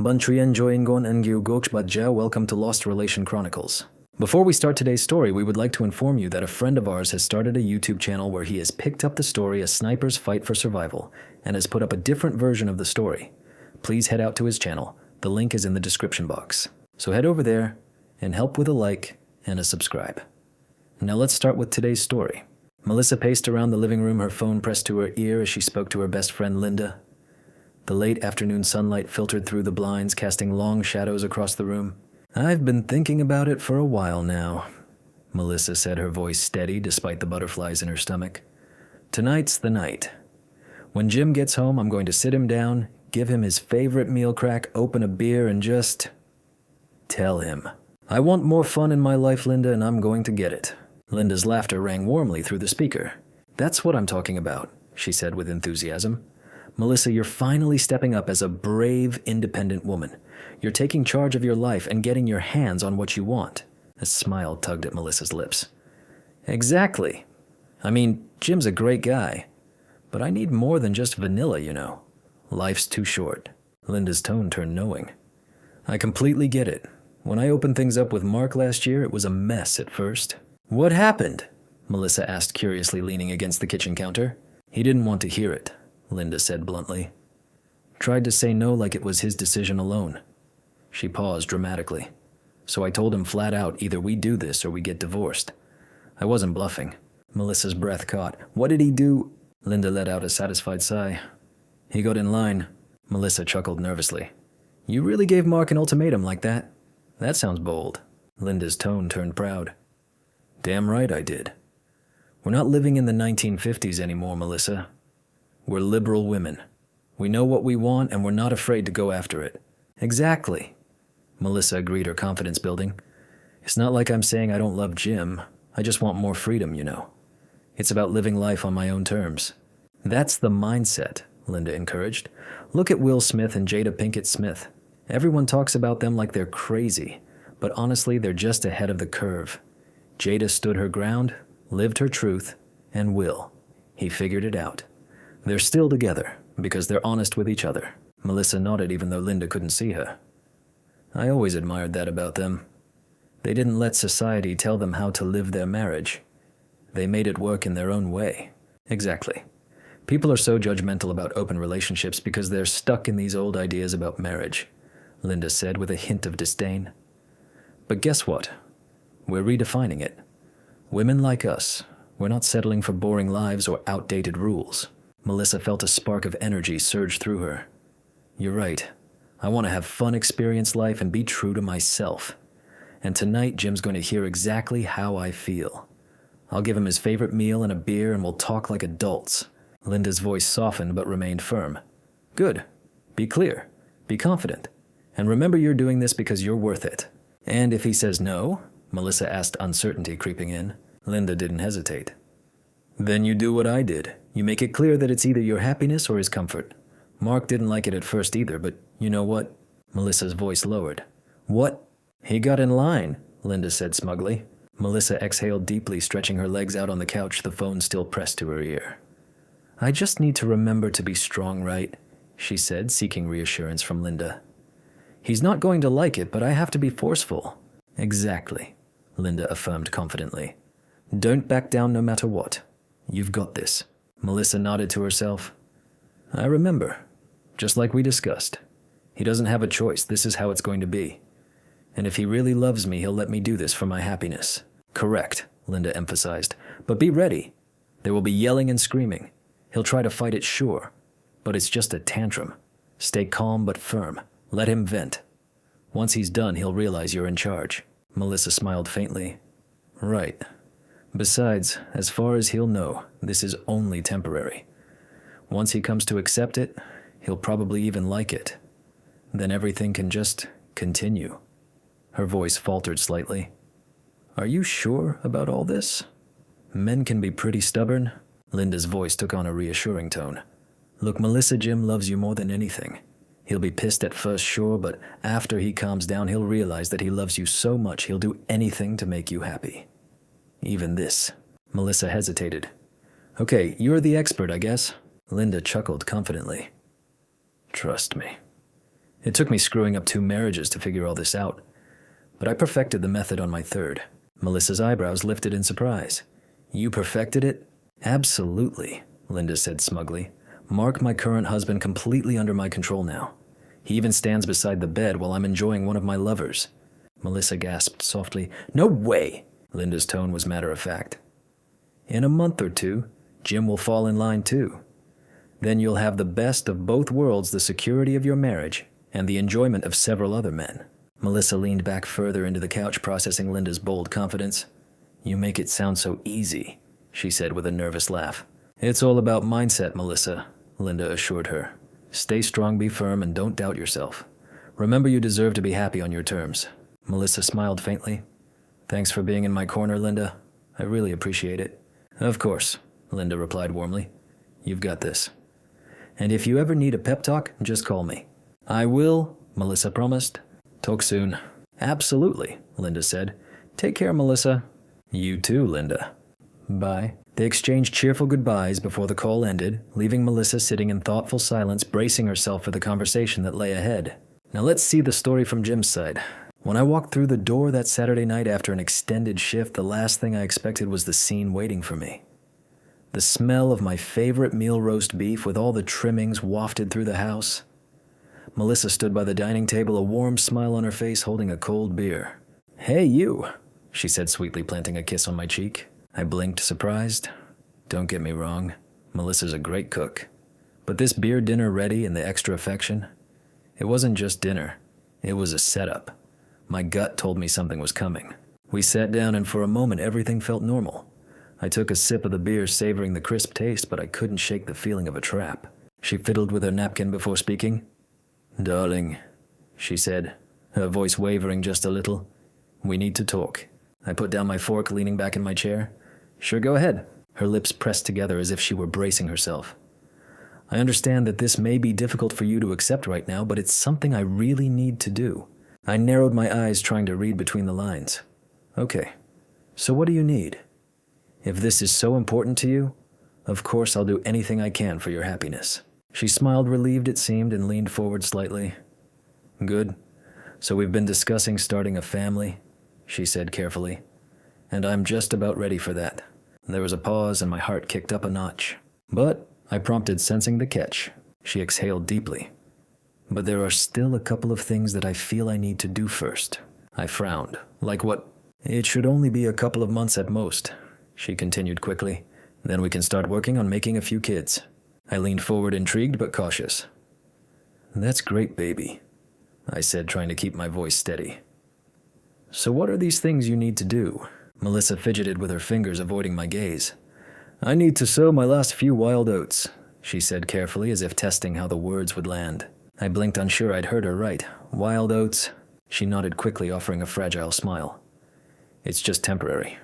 Buntrian Joingon and Gyugokch Badja, welcome to Lost Relation Chronicles. Before we start today's story, we would like to inform you that a friend of ours has started a YouTube channel where he has picked up the story A Sniper's Fight for Survival and has put up a different version of the story. Please head out to his channel. The link is in the description box. So head over there and help with a like and a subscribe. Now let's start with today's story. Melissa paced around the living room, her phone pressed to her ear as she spoke to her best friend Linda. The late afternoon sunlight filtered through the blinds, casting long shadows across the room. "I've been thinking about it for a while now," Melissa said, her voice steady despite the butterflies in her stomach. "Tonight's the night. When Jim gets home, I'm going to sit him down, give him his favorite meal crack, open a beer, and just tell him. I want more fun in my life, Linda, and I'm going to get it." Linda's laughter rang warmly through the speaker. "That's what I'm talking about," she said with enthusiasm. "Melissa, you're finally stepping up as a brave, independent woman. You're taking charge of your life and getting your hands on what you want." A smile tugged at Melissa's lips. "Exactly. I mean, Jim's a great guy, but I need more than just vanilla, you know. Life's too short." Linda's tone turned knowing. "I completely get it. When I opened things up with Mark last year, it was a mess at first." "What happened?" Melissa asked curiously, leaning against the kitchen counter. "He didn't want to hear it," Linda said bluntly. "Tried to say no like it was his decision alone." She paused dramatically. "So I told him flat out, either we do this or we get divorced." I wasn't bluffing. Melissa's breath caught. "What did he do?" Linda let out a satisfied sigh. "He got in line." Melissa chuckled nervously. "You really gave Mark an ultimatum like that? That sounds bold." Linda's tone turned proud. "Damn right I did. We're not living in the 1950s anymore, Melissa. We're liberal women. We know what we want and we're not afraid to go after it." "Exactly," Melissa agreed, her confidence building. "It's not like I'm saying I don't love Jim. I just want more freedom, you know. It's about living life on my own terms." "That's the mindset," Linda encouraged. "Look at Will Smith and Jada Pinkett Smith. Everyone talks about them like they're crazy, but honestly, they're just ahead of the curve. Jada stood her ground, lived her truth, and Will. He figured it out. They're still together because they're honest with each other." Melissa nodded even though Linda couldn't see her. "I always admired that about them. They didn't let society tell them how to live their marriage. They made it work in their own way." "Exactly. People are so judgmental about open relationships because they're stuck in these old ideas about marriage," Linda said with a hint of disdain. "But guess what? We're redefining it. Women like us, we're not settling for boring lives or outdated rules." Melissa felt a spark of energy surge through her. "You're right. I want to have fun, experience life, and be true to myself. And tonight, Jim's going to hear exactly how I feel. I'll give him his favorite meal and a beer, and we'll talk like adults." Linda's voice softened but remained firm. "Good. Be clear. Be confident. And remember you're doing this because you're worth it." "And if he says no?" Melissa asked, uncertainty creeping in. Linda didn't hesitate. "Then you do what I did. You make it clear that it's either your happiness or his comfort. Mark didn't like it at first either, but you know what?" Melissa's voice lowered. "What?" "He got in line," Linda said smugly. Melissa exhaled deeply, stretching her legs out on the couch, the phone still pressed to her ear. "I just need to remember to be strong, right?" she said, seeking reassurance from Linda. "He's not going to like it, but I have to be forceful." "Exactly," Linda affirmed confidently. "Don't back down no matter what. You've got this." Melissa nodded to herself. "I remember. Just like we discussed. He doesn't have a choice. This is how it's going to be. And if he really loves me, he'll let me do this for my happiness." "Correct," Linda emphasized. "But be ready. There will be yelling and screaming. He'll try to fight it, sure. But it's just a tantrum. Stay calm but firm. Let him vent. Once he's done, he'll realize you're in charge." Melissa smiled faintly. "Right. Besides, as far as he'll know, this is only temporary. Once he comes to accept it, he'll probably even like it. Then everything can just continue." Her voice faltered slightly. "Are you sure about all this? Men can be pretty stubborn." Linda's voice took on a reassuring tone. "Look, Melissa, Jim loves you more than anything. He'll be pissed at first, sure, but after he calms down, he'll realize that he loves you so much he'll do anything to make you happy. Even this." Melissa hesitated. "Okay, you're the expert, I guess." Linda chuckled confidently. "Trust me. It took me screwing up 2 marriages to figure all this out, but I perfected the method on my 3rd. Melissa's eyebrows lifted in surprise. You perfected it? Absolutely, Linda said smugly. Mark, my current husband, completely under my control now. He even stands beside the bed while I'm enjoying one of my lovers. Melissa gasped softly. No way! Linda's tone was matter-of-fact. In a month or 2, Jim will fall in line too. Then you'll have the best of both worlds, the security of your marriage and the enjoyment of several other men. Melissa leaned back further into the couch, processing Linda's bold confidence. You make it sound so easy, she said with a nervous laugh. It's all about mindset, Melissa, Linda assured her. Stay strong, be firm, and don't doubt yourself. Remember, you deserve to be happy on your terms. Melissa smiled faintly. Thanks for being in my corner, Linda. I really appreciate it. Of course, Linda replied warmly. You've got this. And if you ever need a pep talk, just call me. I will, Melissa promised. Talk soon. Absolutely, Linda said. Take care, Melissa. You too, Linda. Bye. They exchanged cheerful goodbyes before the call ended, leaving Melissa sitting in thoughtful silence, bracing herself for the conversation that lay ahead. Now let's see the story from Jim's side. When I walked through the door that Saturday night after an extended shift, the last thing I expected was the scene waiting for me. The smell of my favorite meal roast beef with all the trimmings wafted through the house. Melissa stood by the dining table, a warm smile on her face, holding a cold beer. Hey, you, she said sweetly, planting a kiss on my cheek. I blinked, surprised. Don't get me wrong, Melissa's a great cook. But this beer dinner ready and the extra affection, it wasn't just dinner, it was a setup. My gut told me something was coming. We sat down and for a moment everything felt normal. I took a sip of the beer, savoring the crisp taste, but I couldn't shake the feeling of a trap. She fiddled with her napkin before speaking. Darling, she said, her voice wavering just a little. We need to talk. I put down my fork, leaning back in my chair. Sure, go ahead. Her lips pressed together as if she were bracing herself. I understand that this may be difficult for you to accept right now, but it's something I really need to do. I narrowed my eyes, trying to read between the lines. Okay, so what do you need? If this is so important to you, of course I'll do anything I can for your happiness. She smiled, relieved it seemed, and leaned forward slightly. Good. So we've been discussing starting a family, she said carefully. And I'm just about ready for that. There was a pause and my heart kicked up a notch. But, I prompted, sensing the catch. She exhaled deeply. But there are still a couple of things that I feel I need to do first. I frowned. Like what? It should only be a couple of months at most, she continued quickly. Then we can start working on making a few kids. I leaned forward, intrigued but cautious. That's great, baby, I said, trying to keep my voice steady. So what are these things you need to do? Melissa fidgeted with her fingers, avoiding my gaze. I need to sow my last few wild oats, she said carefully, as if testing how the words would land. I blinked, unsure I'd heard her right. Wild oats? She nodded quickly, offering a fragile smile. It's just temporary.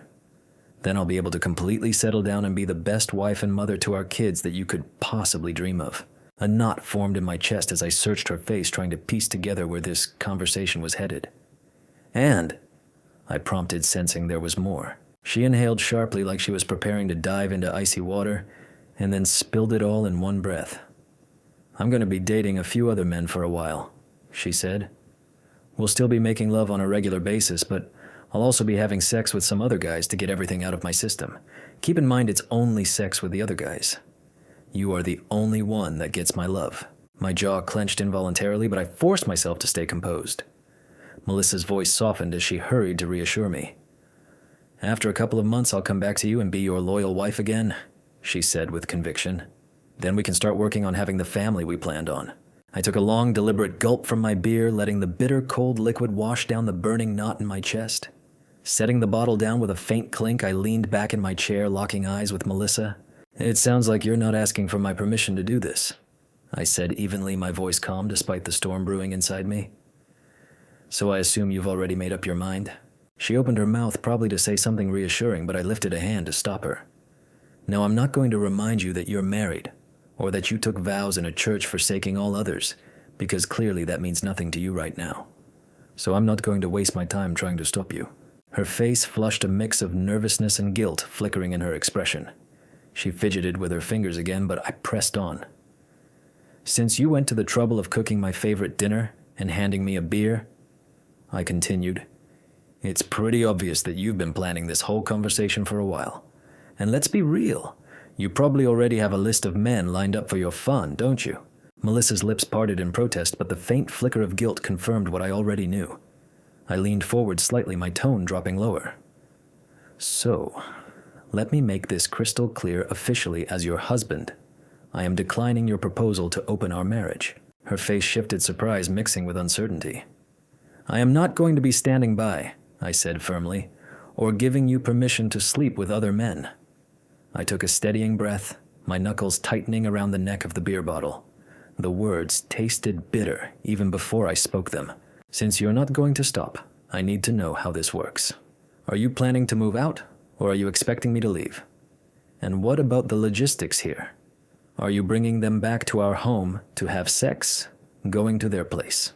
Then I'll be able to completely settle down and be the best wife and mother to our kids that you could possibly dream of. A knot formed in my chest as I searched her face, trying to piece together where this conversation was headed. And, I prompted, sensing there was more. She inhaled sharply like she was preparing to dive into icy water, and then spilled it all in one breath. I'm going to be dating a few other men for a while, she said. We'll still be making love on a regular basis, but I'll also be having sex with some other guys to get everything out of my system. Keep in mind it's only sex with the other guys. You are the only one that gets my love. My jaw clenched involuntarily, but I forced myself to stay composed. Melissa's voice softened as she hurried to reassure me. After a couple of months, I'll come back to you and be your loyal wife again, she said with conviction. Then we can start working on having the family we planned on. I took a long, deliberate gulp from my beer, letting the bitter, cold liquid wash down the burning knot in my chest. Setting the bottle down with a faint clink, I leaned back in my chair, locking eyes with Melissa. It sounds like you're not asking for my permission to do this, I said evenly, my voice calm despite the storm brewing inside me. So I assume you've already made up your mind? She opened her mouth, probably to say something reassuring, but I lifted a hand to stop her. No, I'm not going to remind you that you're married, or that you took vows in a church forsaking all others, because clearly that means nothing to you right now. So I'm not going to waste my time trying to stop you. Her face flushed a mix of nervousness and guilt flickering in her expression. She fidgeted with her fingers again, but I pressed on. Since you went to the trouble of cooking my favorite dinner and handing me a beer. I continued, "It's pretty obvious that you've been planning this whole conversation for a while. And let's be real, you probably already have a list of men lined up for your fun, don't you?" Melissa's lips parted in protest, but the faint flicker of guilt confirmed what I already knew. I leaned forward slightly, my tone dropping lower. "So, let me make this crystal clear officially as your husband. I am declining your proposal to open our marriage." Her face shifted, surprise mixing with uncertainty. "I am not going to be standing by," I said firmly, "or giving you permission to sleep with other men." I took a steadying breath, my knuckles tightening around the neck of the beer bottle. The words tasted bitter even before I spoke them. "Since you're not going to stop, I need to know how this works. Are you planning to move out, or are you expecting me to leave? And what about the logistics here? Are you bringing them back to our home to have sex, going to their place?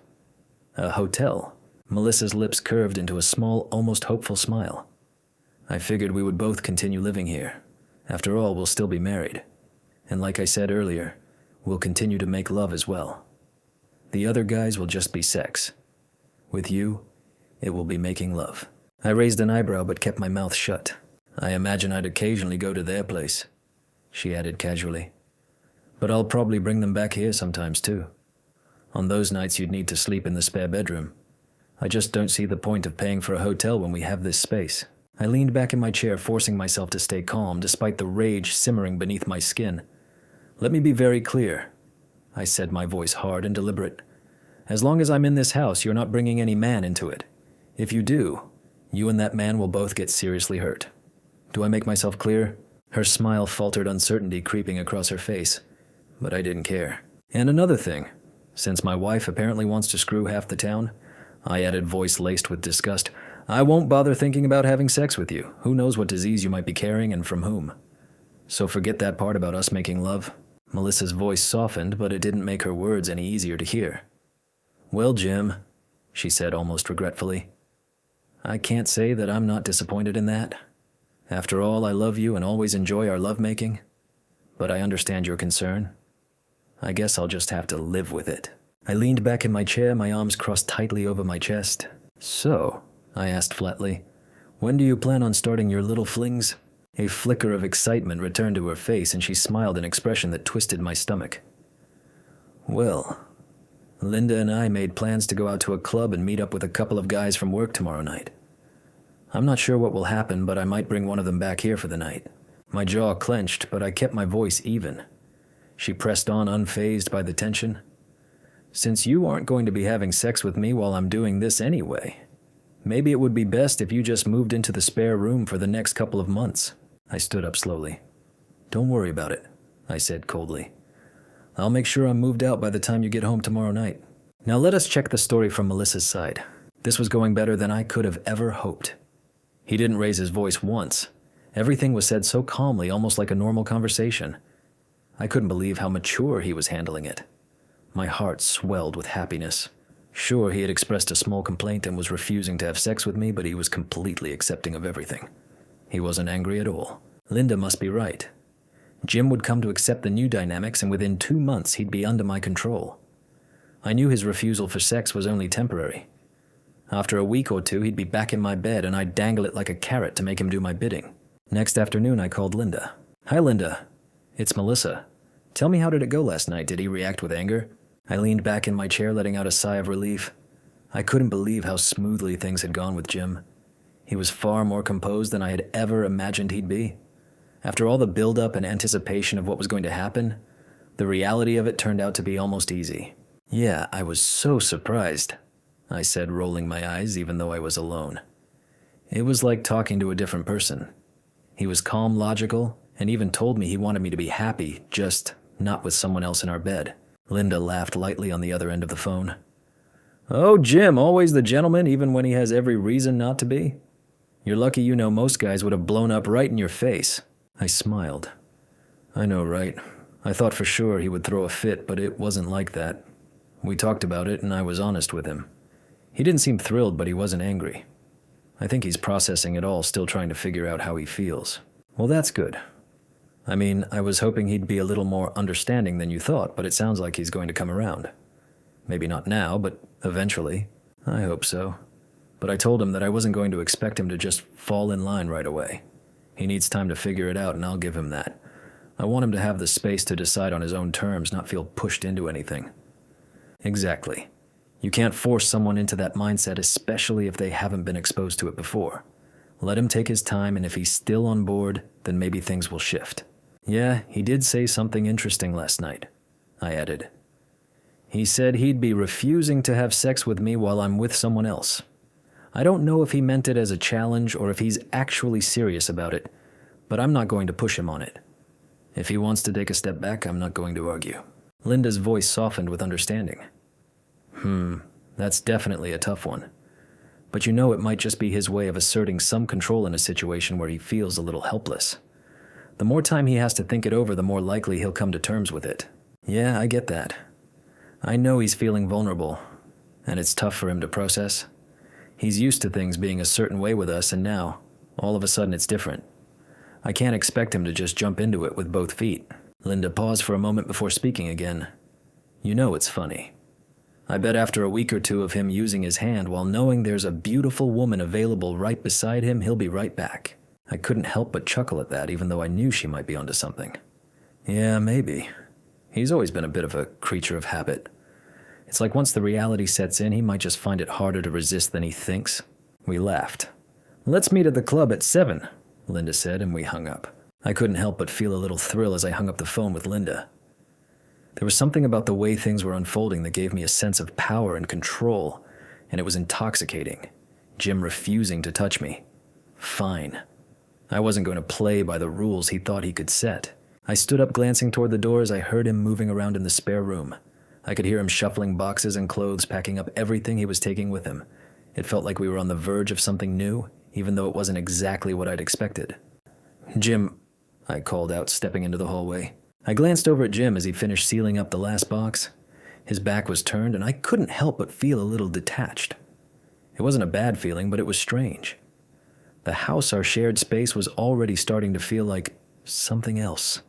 A hotel?" Melissa's lips curved into a small, almost hopeful smile. "I figured we would both continue living here. After all, we'll still be married. And like I said earlier, we'll continue to make love as well. The other guys will just be sex. With you, it will be making love." I raised an eyebrow but kept my mouth shut. "I imagine I'd occasionally go to their place," she added casually. "But I'll probably bring them back here sometimes too. On those nights you'd need to sleep in the spare bedroom. I just don't see the point of paying for a hotel when we have this space." I leaned back in my chair, forcing myself to stay calm despite the rage simmering beneath my skin. "Let me be very clear," I said, my voice hard and deliberate. "As long as I'm in this house, you're not bringing any man into it. If you do, you and that man will both get seriously hurt. Do I make myself clear?" Her smile faltered, uncertainty creeping across her face. But I didn't care. "And another thing, since my wife apparently wants to screw half the town," I added, voice laced with disgust, "I won't bother thinking about having sex with you. Who knows what disease you might be carrying and from whom. So forget that part about us making love." Melissa's voice softened, but it didn't make her words any easier to hear. "Well, Jim," she said almost regretfully, "I can't say that I'm not disappointed in that. After all, I love you and always enjoy our lovemaking. But I understand your concern. I guess I'll just have to live with it." I leaned back in my chair, my arms crossed tightly over my chest. "So," I asked flatly, "when do you plan on starting your little flings?" A flicker of excitement returned to her face, and she smiled an expression that twisted my stomach. "Well, Linda and I made plans to go out to a club and meet up with a couple of guys from work tomorrow night. I'm not sure what will happen, but I might bring one of them back here for the night." My jaw clenched, but I kept my voice even. She pressed on, unfazed by the tension. "Since you aren't going to be having sex with me while I'm doing this anyway, maybe it would be best if you just moved into the spare room for the next couple of months." I stood up slowly. "Don't worry about it," I said coldly. "I'll make sure I'm moved out by the time you get home tomorrow night." Now let us check the story from Melissa's side. This was going better than I could have ever hoped. He didn't raise his voice once. Everything was said so calmly, almost like a normal conversation. I couldn't believe how mature he was handling it. My heart swelled with happiness. Sure, he had expressed a small complaint and was refusing to have sex with me, but he was completely accepting of everything. He wasn't angry at all. Linda must be right. Jim would come to accept the new dynamics, and within 2 months he'd be under my control. I knew his refusal for sex was only temporary. After a week or two, he'd be back in my bed, and I'd dangle it like a carrot to make him do my bidding. Next afternoon, I called Linda. "Hi, Linda. It's Melissa. Tell me, how did it go last night? Did he react with anger?" I leaned back in my chair, letting out a sigh of relief. I couldn't believe how smoothly things had gone with Jim. He was far more composed than I had ever imagined he'd be. After all the build-up and anticipation of what was going to happen, the reality of it turned out to be almost easy. "Yeah, I was so surprised," I said, rolling my eyes even though I was alone. It was like talking to a different person. He was calm, logical, and even told me he wanted me to be happy, just not with someone else in our bed. Linda laughed lightly on the other end of the phone. "Oh, Jim, always the gentleman, even when he has every reason not to be? You're lucky, you know most guys would have blown up right in your face." I smiled. "I know, right? I thought for sure he would throw a fit, but it wasn't like that. We talked about it, and I was honest with him. He didn't seem thrilled, but he wasn't angry. I think he's processing it all, still trying to figure out how he feels." "Well, that's good. I mean, I was hoping he'd be a little more understanding than you thought, but it sounds like he's going to come around. Maybe not now, but Eventually. I hope so. But I told him that I wasn't going to expect him to just fall in line right away. He needs time to figure it out, and I'll give him that. I want him to have the space to decide on his own terms, not feel pushed into anything. Exactly. You can't force someone into that mindset, especially if they haven't been exposed to it before. Let him take his time, and if he's still on board, then maybe things will shift. Yeah, he did say something interesting last night, I added. He said he'd be refusing to have sex with me while I'm with someone else. I don't know if he meant it as a challenge or if he's actually serious about it, but I'm not going to push him on it. If he wants to take a step back, I'm not going to argue. Linda's voice softened with understanding. That's definitely a tough one. But you know it might just be his way of asserting some control in a situation where he feels a little helpless. The more time he has to think it over, the more likely he'll come to terms with it. Yeah, I get that. I know he's feeling vulnerable, and it's tough for him to process. He's used to things being a certain way with us, and now, all of a sudden it's different. I can't expect him to just jump into it with both feet. Linda paused for a moment before speaking again. You know it's funny. I bet after a week or two of him using his hand while knowing there's a beautiful woman available right beside him, he'll be right back. I couldn't help but chuckle at that, even though I knew she might be onto something. Yeah, maybe. He's always been a bit of a creature of habit. It's like once the reality sets in, he might just find it harder to resist than he thinks. We laughed. Let's meet at the club at 7, Linda said, and we hung up. I couldn't help but feel a little thrill as I hung up the phone with Linda. There was something about the way things were unfolding that gave me a sense of power and control, and it was intoxicating. Jim refusing to touch me. Fine. I wasn't going to play by the rules he thought he could set. I stood up, glancing toward the door as I heard him moving around in the spare room. I could hear him shuffling boxes and clothes, packing up everything he was taking with him. It felt like we were on the verge of something new, even though it wasn't exactly what I'd expected. Jim, I called out, stepping into the hallway. I glanced over at Jim as he finished sealing up the last box. His back was turned, and I couldn't help but feel a little detached. It wasn't a bad feeling, but it was strange. The house, our shared space, was already starting to feel like something else,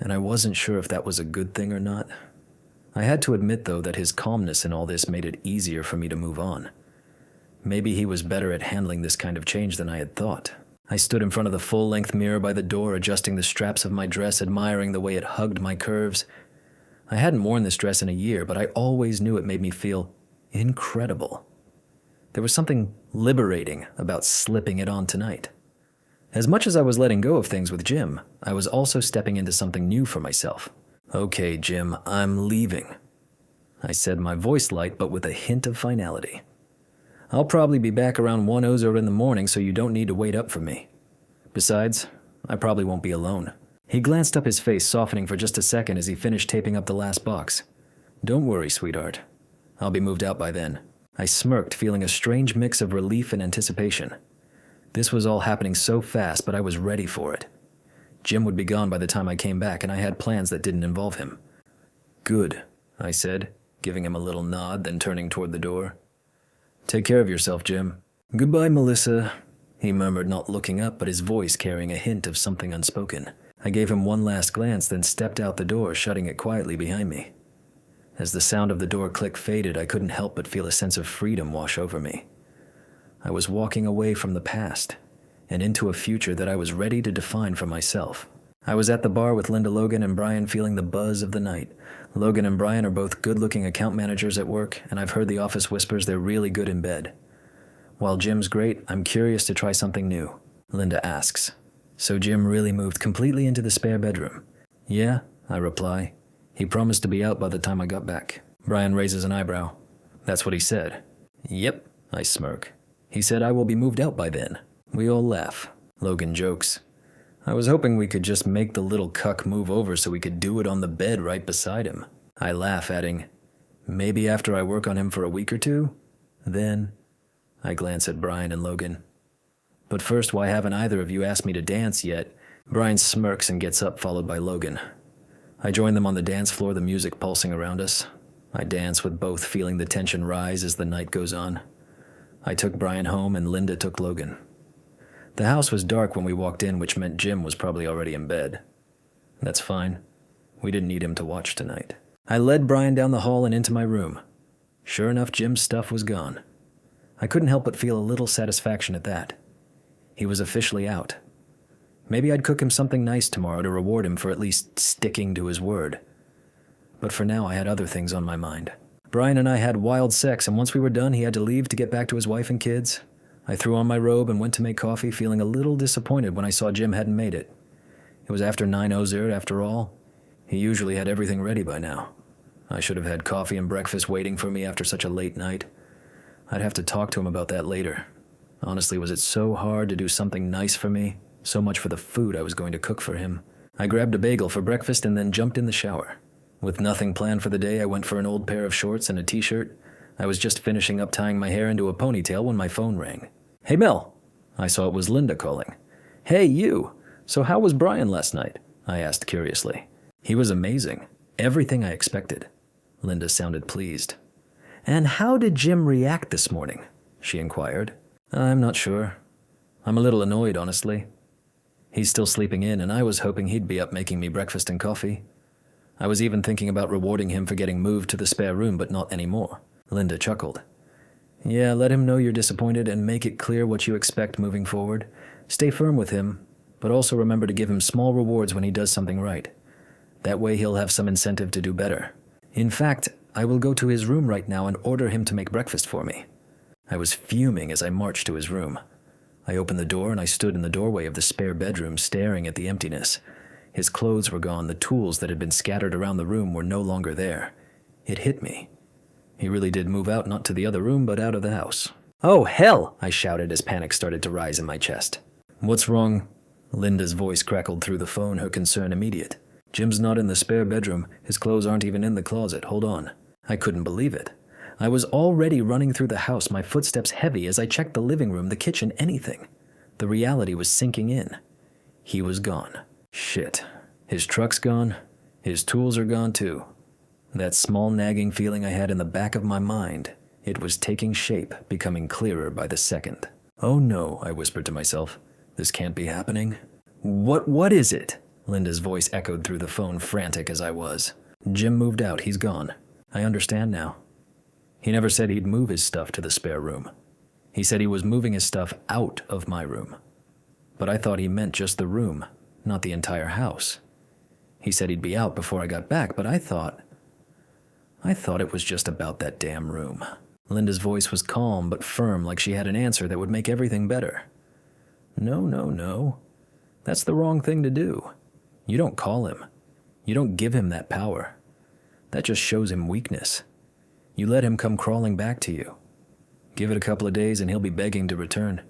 and I wasn't sure if that was a good thing or not. I had to admit, though, that his calmness in all this made it easier for me to move on. Maybe he was better at handling this kind of change than I had thought. I stood in front of the full-length mirror by the door, adjusting the straps of my dress, admiring the way it hugged my curves. I hadn't worn this dress in a year, but I always knew it made me feel incredible. There was something liberating about slipping it on tonight. As much as I was letting go of things with Jim, I was also stepping into something new for myself. Okay, Jim, I'm leaving, I said, my voice light but with a hint of finality. I'll probably be back around 1:00 in the morning, so you don't need to wait up for me. Besides, I probably won't be alone. He glanced up, his face softening for just a second as he finished taping up the last box. Don't worry, sweetheart. I'll be moved out by then. I smirked, feeling a strange mix of relief and anticipation. This was all happening so fast, but I was ready for it. Jim would be gone by the time I came back, and I had plans that didn't involve him. Good, I said, giving him a little nod, then turning toward the door. Take care of yourself, Jim. Goodbye, Melissa, he murmured, not looking up, but his voice carrying a hint of something unspoken. I gave him one last glance, then stepped out the door, shutting it quietly behind me. As the sound of the door click faded, I couldn't help but feel a sense of freedom wash over me. I was walking away from the past, and into a future that I was ready to define for myself. I was at the bar with Linda, Logan, and Brian, feeling the buzz of the night. Logan and Brian are both good-looking account managers at work, and I've heard the office whispers they're really good in bed. While Jim's great, I'm curious to try something new, Linda asks. So Jim really moved completely into the spare bedroom? Yeah, I reply. He promised to be out by the time I got back. Brian raises an eyebrow. That's what he said. Yep, I smirk. He said I will be moved out by then. We all laugh. Logan jokes. I was hoping we could just make the little cuck move over so we could do it on the bed right beside him. I laugh, adding, maybe after I work on him for a week or two? Then, I glance at Brian and Logan. But first, why haven't either of you asked me to dance yet? Brian smirks and gets up, followed by Logan. I join them on the dance floor, the music pulsing around us. I dance with both, feeling the tension rise as the night goes on. I took Brian home and Linda took Logan. The house was dark when we walked in, which meant Jim was probably already in bed. That's fine. We didn't need him to watch tonight. I led Brian down the hall and into my room. Sure enough, Jim's stuff was gone. I couldn't help but feel a little satisfaction at that. He was officially out. Maybe I'd cook him something nice tomorrow to reward him for at least sticking to his word. But for now, I had other things on my mind. Brian and I had wild sex, and once we were done, he had to leave to get back to his wife and kids. I threw on my robe and went to make coffee, feeling a little disappointed when I saw Jim hadn't made it. It was after 9:00 after all. He usually had everything ready by now. I should have had coffee and breakfast waiting for me after such a late night. I'd have to talk to him about that later. Honestly, was it so hard to do something nice for me? So much for the food I was going to cook for him. I grabbed a bagel for breakfast and then jumped in the shower. With nothing planned for the day, I went for an old pair of shorts and a t-shirt. I was just finishing up tying my hair into a ponytail when my phone rang. "Hey, Mel." I saw it was Linda calling. "Hey, you. So how was Brian last night?" I asked curiously. "He was amazing. Everything I expected." Linda sounded pleased. "And how did Jim react this morning?" she inquired. "I'm not sure. I'm a little annoyed, honestly. He's still sleeping in, and I was hoping he'd be up making me breakfast and coffee. I was even thinking about rewarding him for getting moved to the spare room, but not anymore." Linda chuckled. "Yeah, let him know you're disappointed and make it clear what you expect moving forward. Stay firm with him, but also remember to give him small rewards when he does something right. That way he'll have some incentive to do better. In fact, I will go to his room right now and order him to make breakfast for me." I was fuming as I marched to his room. I opened the door and I stood in the doorway of the spare bedroom staring at the emptiness. His clothes were gone, the tools that had been scattered around the room were no longer there. It hit me. He really did move out, not to the other room, but out of the house. "Oh, hell!" I shouted as panic started to rise in my chest. "What's wrong?" Linda's voice crackled through the phone, her concern immediate. "Jim's not in the spare bedroom. His clothes aren't even in the closet. Hold on." I couldn't believe it. I was already running through the house, my footsteps heavy as I checked the living room, the kitchen, anything. The reality was sinking in. He was gone. Shit. His truck's gone. His tools are gone too. That small nagging feeling I had in the back of my mind, it was taking shape, becoming clearer by the second. "Oh no," I whispered to myself. "This can't be happening." What is it?" Linda's voice echoed through the phone, frantic as I was. "Jim moved out. He's gone. I understand now. He never said he'd move his stuff to the spare room. He said he was moving his stuff out of my room. But I thought he meant just the room, not the entire house. He said he'd be out before I got back, but I thought it was just about that damn room." Linda's voice was calm but firm, like she had an answer that would make everything better. No. That's the wrong thing to do. You don't call him. You don't give him that power. That just shows him weakness. You let him come crawling back to you. Give it a couple of days and he'll be begging to return.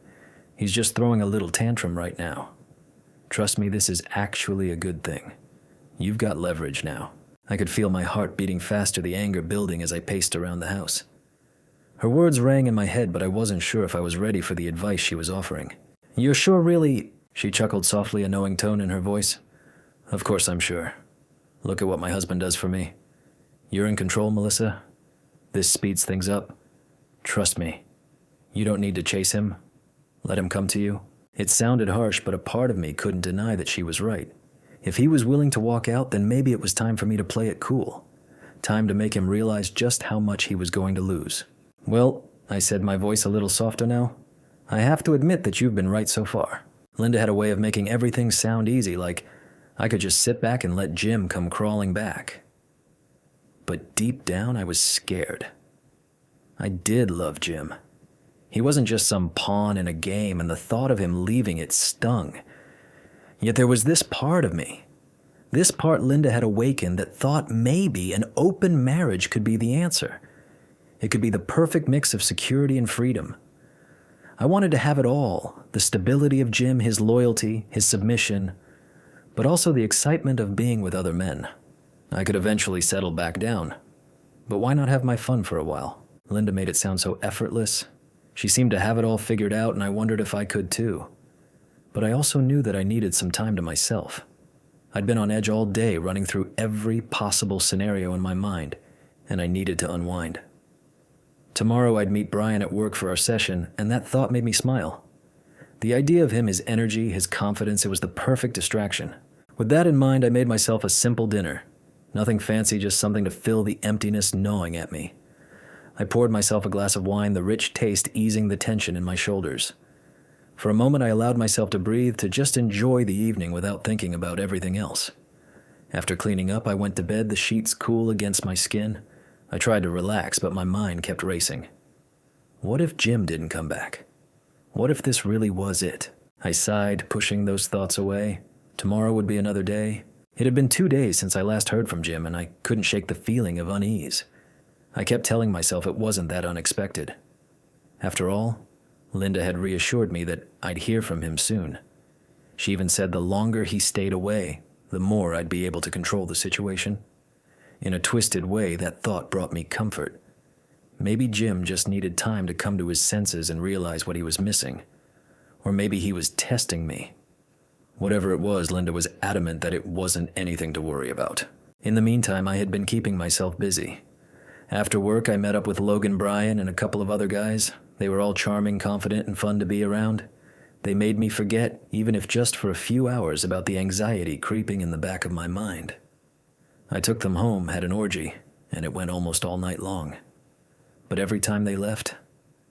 He's just throwing a little tantrum right now. Trust me, this is actually a good thing. You've got leverage now." I could feel my heart beating faster, the anger building as I paced around the house. Her words rang in my head, but I wasn't sure if I was ready for the advice she was offering. "You're sure really—" She chuckled softly, a knowing tone in her voice. "Of course I'm sure. Look at what my husband does for me. You're in control, Melissa. This speeds things up. Trust me. You don't need to chase him. Let him come to you." It sounded harsh, but a part of me couldn't deny that she was right. If he was willing to walk out, then maybe it was time for me to play it cool. Time to make him realize just how much he was going to lose. "Well," I said, my voice a little softer now, "I have to admit that you've been right so far." Linda had a way of making everything sound easy, like I could just sit back and let Jim come crawling back. But deep down, I was scared. I did love Jim. He wasn't just some pawn in a game, and the thought of him leaving it stung. Yet there was this part of me, this part Linda had awakened, that thought maybe an open marriage could be the answer. It could be the perfect mix of security and freedom. I wanted to have it all, the stability of Jim, his loyalty, his submission, but also the excitement of being with other men. I could eventually settle back down, but why not have my fun for a while? Linda made it sound so effortless. She seemed to have it all figured out, and I wondered if I could too. But I also knew that I needed some time to myself. I'd been on edge all day, running through every possible scenario in my mind, and I needed to unwind. Tomorrow I'd meet Brian at work for our session, and that thought made me smile. The idea of him, his energy, his confidence, it was the perfect distraction. With that in mind, I made myself a simple dinner. Nothing fancy, just something to fill the emptiness gnawing at me. I poured myself a glass of wine, the rich taste easing the tension in my shoulders. For a moment I allowed myself to breathe, to just enjoy the evening without thinking about everything else. After cleaning up, I went to bed, the sheets cool against my skin. I tried to relax, but my mind kept racing. What if Jim didn't come back? What if this really was it? I sighed, pushing those thoughts away. Tomorrow would be another day. It had been 2 days since I last heard from Jim, and I couldn't shake the feeling of unease. I kept telling myself it wasn't that unexpected. After all, Linda had reassured me that I'd hear from him soon. She even said the longer he stayed away, the more I'd be able to control the situation. In a twisted way, that thought brought me comfort. Maybe Jim just needed time to come to his senses and realize what he was missing. Or maybe he was testing me. Whatever it was, Linda was adamant that it wasn't anything to worry about. In the meantime, I had been keeping myself busy. After work, I met up with Logan Bryan and a couple of other guys. They were all charming, confident, and fun to be around. They made me forget, even if just for a few hours, about the anxiety creeping in the back of my mind. I took them home, had an orgy, and it went almost all night long. But every time they left,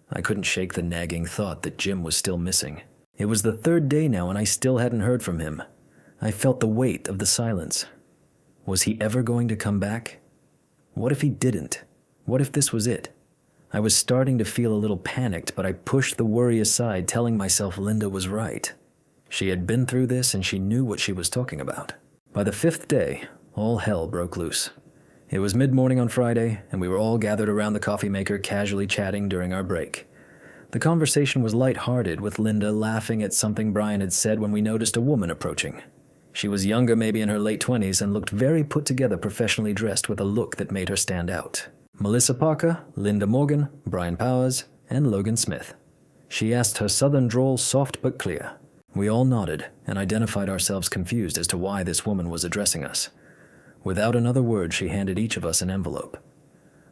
I couldn't shake the nagging thought that Jim was still missing. It was the 3rd day now, and I still hadn't heard from him. I felt the weight of the silence. Was he ever going to come back? What if he didn't? What if this was it? I was starting to feel a little panicked, but I pushed the worry aside, telling myself Linda was right. She had been through this, and she knew what she was talking about. By the 5th day, all hell broke loose. It was mid-morning on Friday, and we were all gathered around the coffee maker, casually chatting during our break. The conversation was light-hearted, with Linda laughing at something Brian had said when we noticed a woman approaching. She was younger, maybe in her late 20s, and looked very put together, professionally dressed with a look that made her stand out. Melissa Parker, Linda Morgan, Brian Powers, and Logan Smith. She asked, her southern drawl soft but clear. We all nodded and identified ourselves, confused as to why this woman was addressing us. Without another word, she handed each of us an envelope.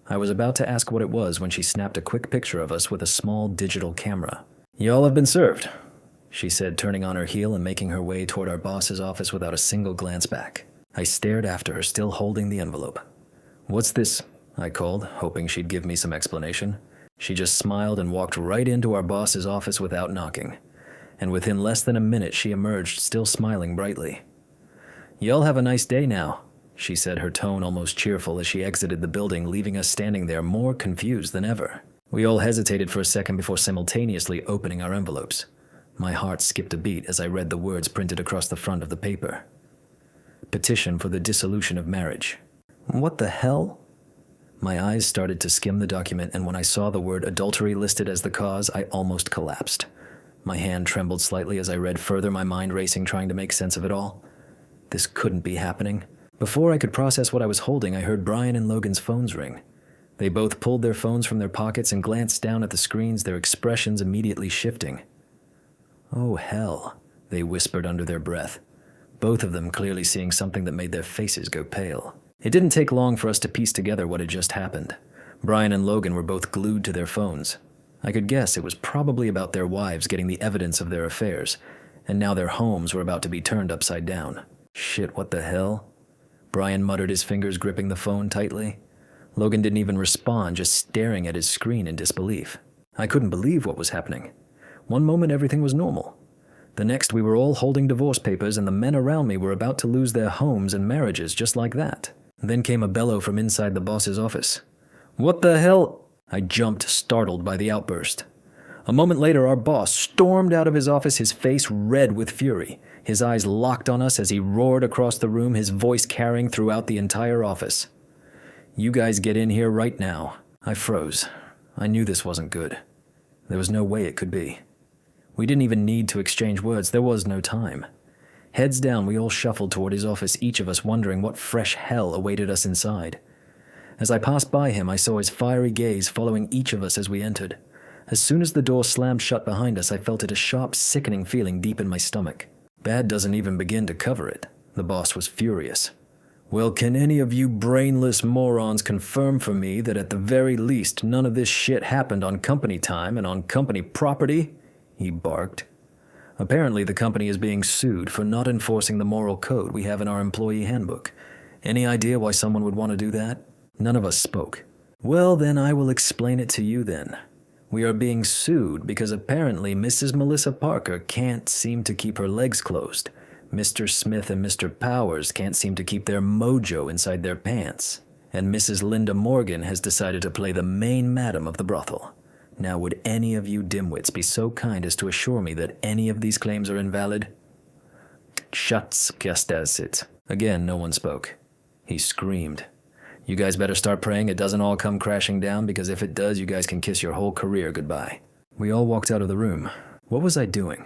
I was about to ask what it was when she snapped a quick picture of us with a small digital camera. "Y'all have been served," she said, turning on her heel and making her way toward our boss's office without a single glance back. I stared after her, still holding the envelope. "What's this?" I called, hoping she'd give me some explanation. She just smiled and walked right into our boss's office without knocking. And within less than a minute, she emerged, still smiling brightly. "Y'all have a nice day now," she said, her tone almost cheerful as she exited the building, leaving us standing there more confused than ever. We all hesitated for a second before simultaneously opening our envelopes. My heart skipped a beat as I read the words printed across the front of the paper. Petition for the dissolution of marriage. What the hell? My eyes started to skim the document, and when I saw the word adultery listed as the cause, I almost collapsed. My hand trembled slightly as I read further, my mind racing, trying to make sense of it all. This couldn't be happening. Before I could process what I was holding, I heard Brian and Logan's phones ring. They both pulled their phones from their pockets and glanced down at the screens, their expressions immediately shifting. "Oh, hell," they whispered under their breath, both of them clearly seeing something that made their faces go pale. It didn't take long for us to piece together what had just happened. Brian and Logan were both glued to their phones. I could guess it was probably about their wives getting the evidence of their affairs, and now their homes were about to be turned upside down. Shit, what the hell? Brian muttered, his fingers gripping the phone tightly. Logan didn't even respond, just staring at his screen in disbelief. I couldn't believe what was happening. One moment everything was normal. The next we were all holding divorce papers, and the men around me were about to lose their homes and marriages just like that. Then came a bellow from inside the boss's office. "What the hell?" I jumped, startled by the outburst. A moment later, our boss stormed out of his office, his face red with fury. His eyes locked on us as he roared across the room, his voice carrying throughout the entire office. "You guys get in here right now." I froze. I knew this wasn't good. There was no way it could be. We didn't even need to exchange words. There was no time. Heads down, we all shuffled toward his office, each of us wondering what fresh hell awaited us inside. As I passed by him, I saw his fiery gaze following each of us as we entered. As soon as the door slammed shut behind us, I felt it, a sharp, sickening feeling deep in my stomach. Bad doesn't even begin to cover it. The boss was furious. "Well, can any of you brainless morons confirm for me that at the very least none of this shit happened on company time and on company property?" he barked. Apparently, the company is being sued for not enforcing the moral code we have in our employee handbook. Any idea why someone would want to do that? None of us spoke. Well, then I will explain it to you then. We are being sued because apparently Mrs. Melissa Parker can't seem to keep her legs closed. Mr. Smith and Mr. Powers can't seem to keep their mojo inside their pants. And Mrs. Linda Morgan has decided to play the main madam of the brothel. Now, would any of you dimwits be so kind as to assure me that any of these claims are invalid? Shuts, it. Again, no one spoke. He screamed. You guys better start praying it doesn't all come crashing down, because if it does, you guys can kiss your whole career goodbye. We all walked out of the room. What was I doing?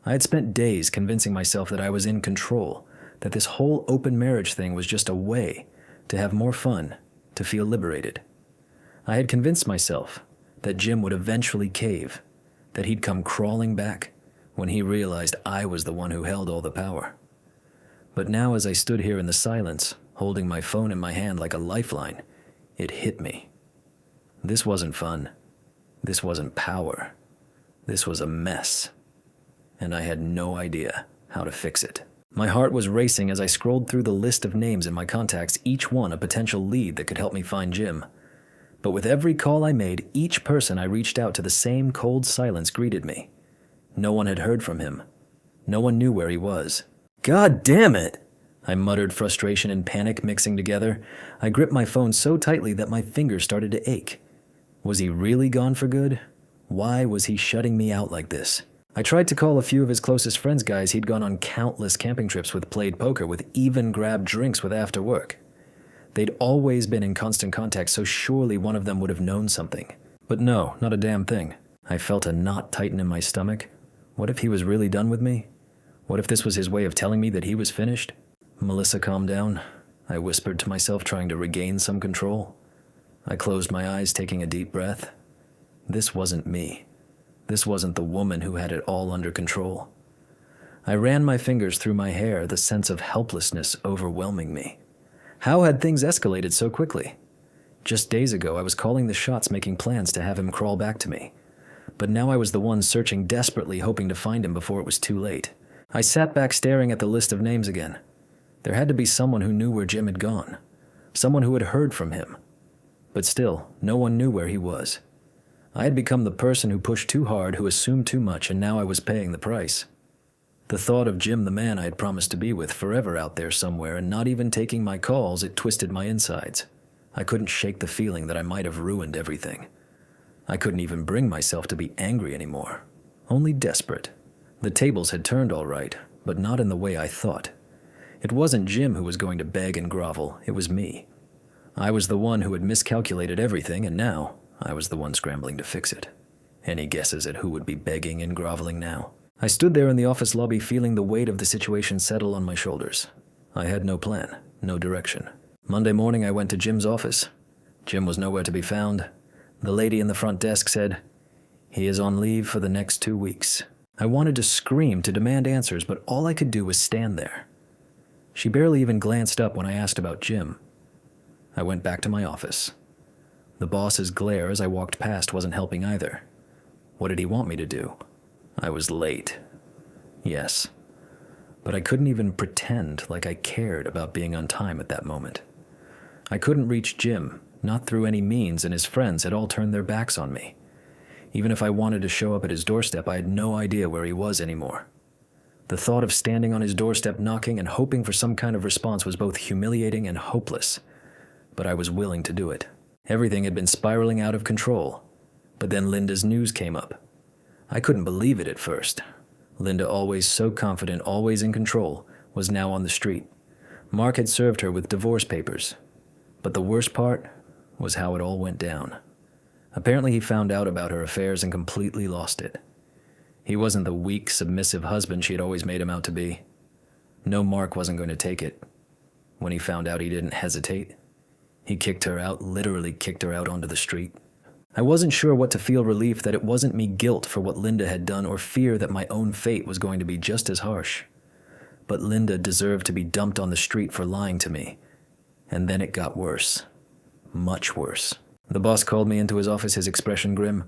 I had spent days convincing myself that I was in control, that this whole open marriage thing was just a way to have more fun, to feel liberated. I had convinced myself that Jim would eventually cave, that he'd come crawling back when he realized I was the one who held all the power. But now, as I stood here in the silence, holding my phone in my hand like a lifeline, it hit me. This wasn't fun. This wasn't power. This was a mess. And I had no idea how to fix it. My heart was racing as I scrolled through the list of names in my contacts, each one a potential lead that could help me find Jim. But with every call I made, each person I reached out to, the same cold silence greeted me. No one had heard from him. No one knew where he was. God damn it! I muttered, frustration and panic mixing together. I gripped my phone so tightly that my fingers started to ache. Was he really gone for good? Why was he shutting me out like this? I tried to call a few of his closest friends, guys he'd gone on countless camping trips with, played poker with, even grabbed drinks with after work. They'd always been in constant contact, so surely one of them would have known something. But no, not a damn thing. I felt a knot tighten in my stomach. What if he was really done with me? What if this was his way of telling me that he was finished? Melissa, calm down, I whispered to myself, trying to regain some control. I closed my eyes, taking a deep breath. This wasn't me. This wasn't the woman who had it all under control. I ran my fingers through my hair, the sense of helplessness overwhelming me. How had things escalated so quickly? Just days ago, I was calling the shots, making plans to have him crawl back to me. But now I was the one searching desperately, hoping to find him before it was too late. I sat back staring at the list of names again. There had to be someone who knew where Jim had gone. Someone who had heard from him. But still, no one knew where he was. I had become the person who pushed too hard, who assumed too much, and now I was paying the price. The thought of Jim, the man I had promised to be with, forever out there somewhere, and not even taking my calls, it twisted my insides. I couldn't shake the feeling that I might have ruined everything. I couldn't even bring myself to be angry anymore. Only desperate. The tables had turned all right, but not in the way I thought. It wasn't Jim who was going to beg and grovel, it was me. I was the one who had miscalculated everything, and now I was the one scrambling to fix it. Any guesses at who would be begging and groveling now? I stood there in the office lobby, feeling the weight of the situation settle on my shoulders. I had no plan, no direction. Monday morning I went to Jim's office. Jim was nowhere to be found. The lady in the front desk said, "He is on leave for the next 2 weeks." I wanted to scream, to demand answers, but all I could do was stand there. She barely even glanced up when I asked about Jim. I went back to my office. The boss's glare as I walked past wasn't helping either. What did he want me to do? I was late. Yes. But I couldn't even pretend like I cared about being on time at that moment. I couldn't reach Jim, not through any means, and his friends had all turned their backs on me. Even if I wanted to show up at his doorstep, I had no idea where he was anymore. The thought of standing on his doorstep knocking and hoping for some kind of response was both humiliating and hopeless. But I was willing to do it. Everything had been spiraling out of control. But then Linda's news came up. I couldn't believe it at first. Linda, always so confident, always in control, was now on the street. Mark had served her with divorce papers. But the worst part was how it all went down. Apparently he found out about her affairs and completely lost it. He wasn't the weak, submissive husband she had always made him out to be. No, Mark wasn't going to take it. When he found out, he didn't hesitate. He kicked her out, literally kicked her out onto the street. I wasn't sure what to feel: relief that it wasn't me, guilt for what Linda had done, or fear that my own fate was going to be just as harsh. But Linda deserved to be dumped on the street for lying to me. And then it got worse. Much worse. The boss called me into his office, his expression grim.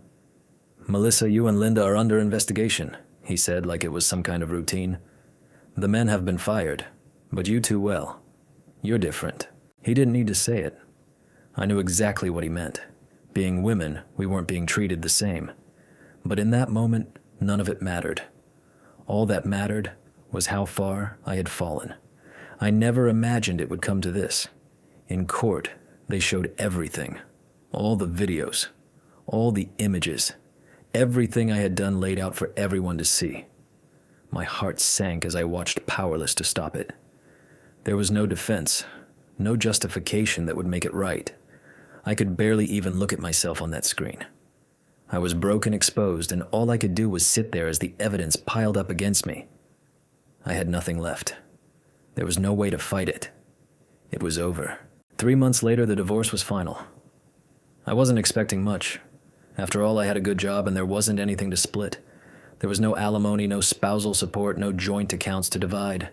"Melissa, you and Linda are under investigation," he said, like it was some kind of routine. "The men have been fired, but you two, well, you're different." He didn't need to say it. I knew exactly what he meant. Being women, we weren't being treated the same. But in that moment, none of it mattered. All that mattered was how far I had fallen. I never imagined it would come to this. In court, they showed everything. All the videos, all the images, everything I had done laid out for everyone to see. My heart sank as I watched, powerless to stop it. There was no defense, no justification that would make it right. I could barely even look at myself on that screen. I was broken, exposed, and all I could do was sit there as the evidence piled up against me. I had nothing left. There was no way to fight it. It was over. 3 months later, the divorce was final. I wasn't expecting much. After all, I had a good job and there wasn't anything to split. There was no alimony, no spousal support, no joint accounts to divide.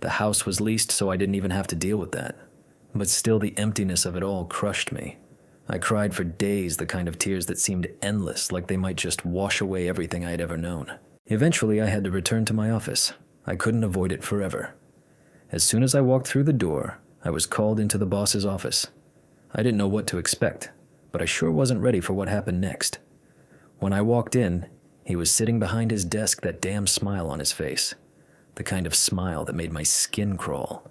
The house was leased, so I didn't even have to deal with that. But still, the emptiness of it all crushed me. I cried for days, the kind of tears that seemed endless, like they might just wash away everything I had ever known. Eventually, I had to return to my office. I couldn't avoid it forever. As soon as I walked through the door, I was called into the boss's office. I didn't know what to expect, but I sure wasn't ready for what happened next. When I walked in, he was sitting behind his desk, that damn smile on his face. The kind of smile that made my skin crawl.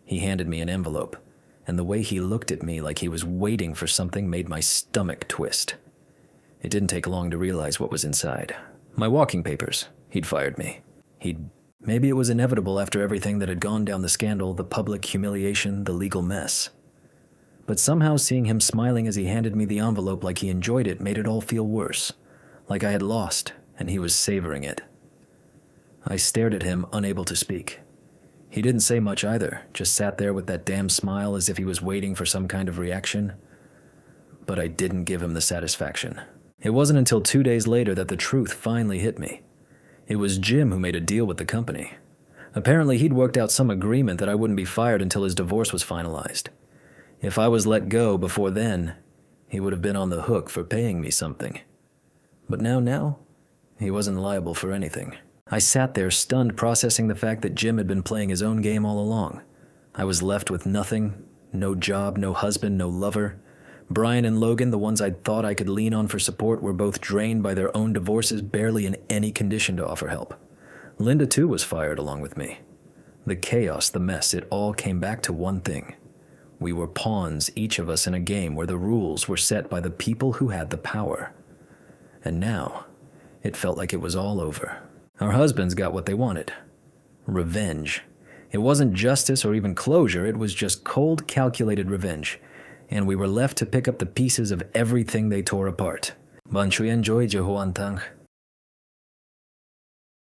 He handed me an envelope, and the way he looked at me like he was waiting for something made my stomach twist. It didn't take long to realize what was inside. My walking papers. He'd fired me. Maybe it was inevitable after everything that had gone down, the scandal, the public humiliation, the legal mess. But somehow seeing him smiling as he handed me the envelope like he enjoyed it made it all feel worse. Like I had lost, and he was savoring it. I stared at him, unable to speak. He didn't say much either, just sat there with that damn smile as if he was waiting for some kind of reaction. But I didn't give him the satisfaction. It wasn't until 2 days later that the truth finally hit me. It was Jim who made a deal with the company. Apparently he'd worked out some agreement that I wouldn't be fired until his divorce was finalized. If I was let go before then, he would have been on the hook for paying me something. But now, he wasn't liable for anything. I sat there stunned, processing the fact that Jim had been playing his own game all along. I was left with nothing, no job, no husband, no lover. Brian and Logan, the ones I'd thought I could lean on for support, were both drained by their own divorces, barely in any condition to offer help. Linda too was fired along with me. The chaos, the mess, it all came back to one thing. We were pawns, each of us, in a game where the rules were set by the people who had the power. And now, it felt like it was all over. Our husbands got what they wanted. Revenge. It wasn't justice or even closure, it was just cold, calculated revenge. And we were left to pick up the pieces of everything they tore apart. Ban chuyen joy jehuan tang.